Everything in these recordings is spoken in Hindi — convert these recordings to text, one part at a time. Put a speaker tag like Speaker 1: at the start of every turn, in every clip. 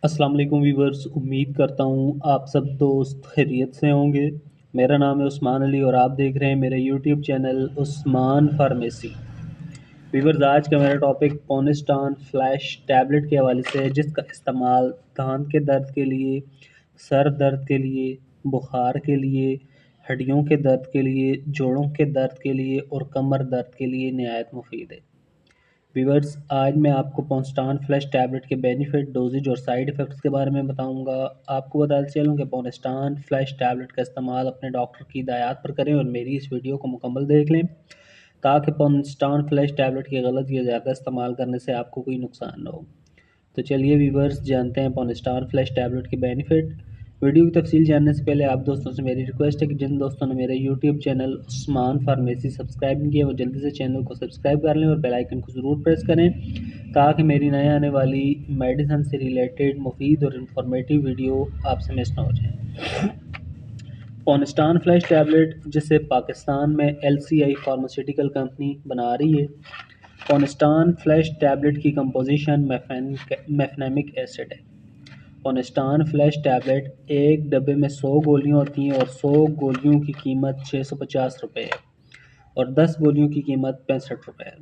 Speaker 1: अस्सलाम वालेकुम वीवर्स। उम्मीद करता हूँ आप सब दोस्त खैरियत से होंगे। मेरा नाम है उस्मान अली और आप देख रहे हैं मेरा YouTube channel Usman pharmacy. Viewers, आज का मेरा टॉपिक पोनेस्टान फ्लैश टैबलेट के हवाले से है, जिसका इस्तेमाल दांत के दर्द के लिए, सर दर्द के लिए, बुखार के लिए, हड्डियों के दर्द के लिए, जोड़ों के दर्द के लिए और कमर दर्द के लिए नहायत मुफीद है। व्यूअर्स, आज मैं आपको पोनेस्टान फ्लैश टैबलेट के बेनिफिट, डोजेज और साइड इफ़ेक्ट्स के बारे में बताऊंगा। आपको बताते चलूँ कि पोनेस्टान फ्लैश टैबलेट का इस्तेमाल अपने डॉक्टर की हिदायत पर करें और मेरी इस वीडियो को मुकम्मल देख लें, ताकि पोनेस्टान फ्लैश टैबलेट के गलत या ज़्यादा इस्तेमाल करने से आपको कोई नुकसान ना हो। तो चलिए व्यूवर्स, जानते हैं पोनेस्टान फ्लैश टैबलेट के बेनिफिट। वीडियो की तफसील जानने से पहले आप दोस्तों से मेरी रिक्वेस्ट है कि जिन दोस्तों ने मेरा YouTube channel Usman pharmacy subscribe नहीं किया वो जल्दी से चैनल को सब्सक्राइब कर लें और बेल आइकन को ज़रूर प्रेस करें, ताकि मेरी नए आने वाली मेडिसिन से रिलेटेड मुफीद और इन्फॉर्मेटिव वीडियो आपसे मिस ना हो जाए। पोनेस्टान फ्लैश टैबलेट, जिसे पाकिस्तान में LCI फार्मास्यूटिकल कंपनी बना रही है। पोनेस्टान फ्लैश टैबलेट की कंपोजिशन मेफनेमिक एसिड है। पोनेस्टान फ्लैश टैबलेट एक डब्बे में 100 गोलियां होती हैं और 100 गोलियों की कीमत 650 रुपये है और 10 गोलियों की कीमत 65 रुपये है।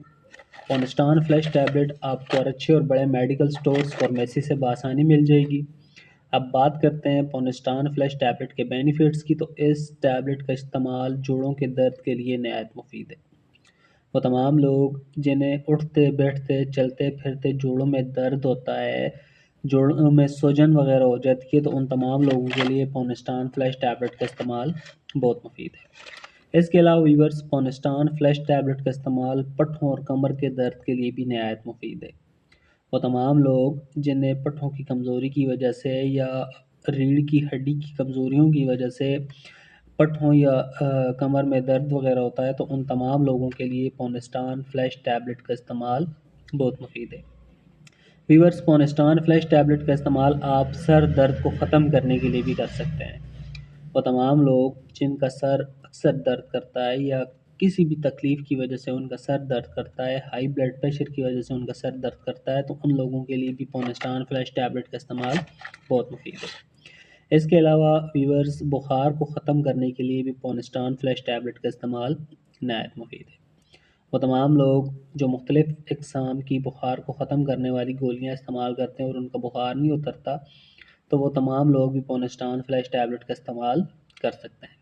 Speaker 1: पोनेस्टान फ्लैश टैबलेट आपको और अच्छे और बड़े मेडिकल स्टोर्स फार्मेसी से बआसानी मिल जाएगी। अब बात करते हैं पोनेस्टान फ्लैश टैबलेट के बेनिफिट्स की। तो इस टैबलेट का इस्तेमाल जोड़ों के दर्द के लिए नहायत मुफीद है। वो तमाम लोग जिन्हें उठते बैठते चलते फिरते जोड़ों में दर्द होता है, जोड़ों में सूजन वगैरह हो जाती है, तो उन तमाम लोगों के लिए पोनेस्टान फ्लैश टैबलेट का इस्तेमाल बहुत मुफीद है। इसके अलावा वीवर्स, पोनेस्टान फ्लैश टैबलेट का इस्तेमाल पट्ठों और कमर के दर्द के लिए भी नहायत मुफीद है। वो तमाम लोग जिन्हें पट्ठों की कमज़ोरी की वजह से या रीढ़ की हड्डी की कमज़ोरियों की वजह से पट्ठों या कमर में दर्द वगैरह होता है, तो उन तमाम लोगों के लिए पोनेस्टान फ्लैश टैबलेट का इस्तेमाल बहुत मुफीद है। वीवर्स, पोनेस्टान फ्लैश टैबलेट का इस्तेमाल आप सर दर्द को ख़त्म करने के लिए भी कर सकते हैं। वो तमाम लोग जिनका सर अक्सर दर्द करता है या किसी भी तकलीफ़ की वजह से उनका सर दर्द करता है, हाई ब्लड प्रेशर की वजह से उनका सर दर्द करता है, तो उन लोगों के लिए भी पोनेस्टान फ्लैश टैबलेट का इस्तेमाल बहुत मुफीद है। इसके अलावा वीवर्स, बुखार को ख़त्म करने के लिए भी पोनेस्टान फ्लैश टैबलेट का इस्तेमाल नहायत मुफीद है। वो तमाम लोग जो मुख्तलिफ़ इक़साम की बुखार को ख़त्म करने वाली गोलियाँ इस्तेमाल करते हैं और उनका बुखार नहीं उतरता, तो वो तमाम लोग भी पोनेस्टान फ्लैश टैबलेट का इस्तेमाल कर सकते हैं।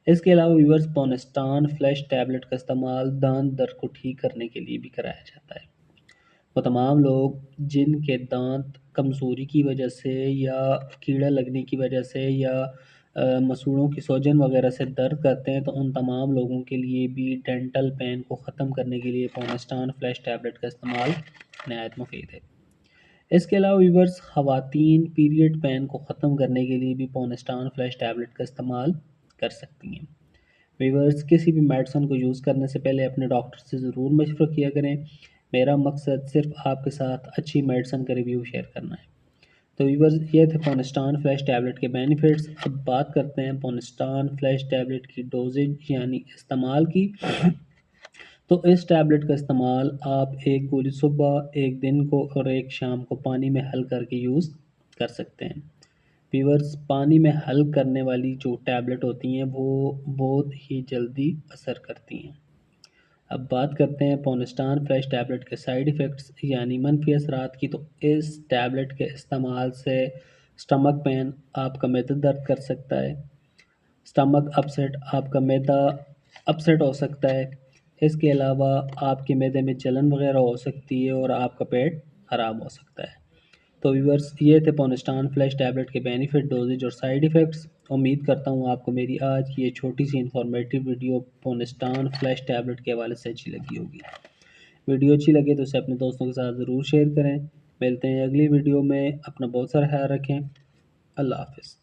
Speaker 1: इसके अलावा व्यूअर्स, पोनेस्टान फ्लैश टैबलेट का इस्तेमाल दांत दर्द को ठीक करने के लिए भी कराया जाता है। वो तमाम लोग जिनके दांत कमज़ोरी की वजह से या कीड़ा लगने की वजह से या मसूड़ों की सूजन वगैरह से दर्द करते हैं, तो उन तमाम लोगों के लिए भी डेंटल पेन को ख़त्म करने के लिए पोनेस्टान फ्लैश टैबलेट का इस्तेमाल नहायत मुफीद है। इसके अलावा व्यूअर्स, ख़वातीन पीरियड पेन को ख़त्म करने के लिए भी पोनेस्टान फ्लैश टैबलेट का इस्तेमाल कर सकती हैं। व्यूअर्स, किसी भी मेडिसिन को यूज़ करने से पहले अपने डॉक्टर से ज़रूर मशवरा किया करें। मेरा मकसद सिर्फ आपके साथ अच्छी मेडिसिन का रिव्यू शेयर करना है। तो व्यूअर्स, ये थे पोनेस्टान फ्लैश टैबलेट के बेनिफिट्स। अब बात करते हैं पोनेस्टान फ्लैश टैबलेट की डोजेज यानी इस्तेमाल की। तो इस टैबलेट का इस्तेमाल आप एक गोली सुबह, एक दिन को और एक शाम को पानी में हल करके यूज़ कर सकते हैं। व्यूअर्स, पानी में हल करने वाली जो टैबलेट होती हैं वो बहुत ही जल्दी असर करती हैं। अब बात करते हैं पोनेस्टान फ्लैश टैबलेट के साइड इफ़ेक्ट्स यानी मनफी असरात की। तो इस टैबलेट के इस्तेमाल से स्टमक पेन, आपका मैदा दर्द कर सकता है। स्टमक अपसेट, आपका मैदा अपसेट हो सकता है। इसके अलावा आपके मैदे में जलन वगैरह हो सकती है और आपका पेट ख़राब हो सकता है। तो व्यूअर्स, ये थे पोनेस्टान फ्लैश टैबलेट के बेनिफिट, डोजेज और साइड इफ़ेक्ट्स। उम्मीद करता हूँ आपको मेरी आज की ये छोटी सी इन्फॉर्मेटिव वीडियो पोनेस्टान फ्लैश टैबलेट के हवाले से अच्छी लगी होगी। वीडियो अच्छी लगे तो इसे अपने दोस्तों के साथ ज़रूर शेयर करें। मिलते हैं अगली वीडियो में। अपना बहुत सारा ख्याल रखें। अल्लाह हाफ़िज़।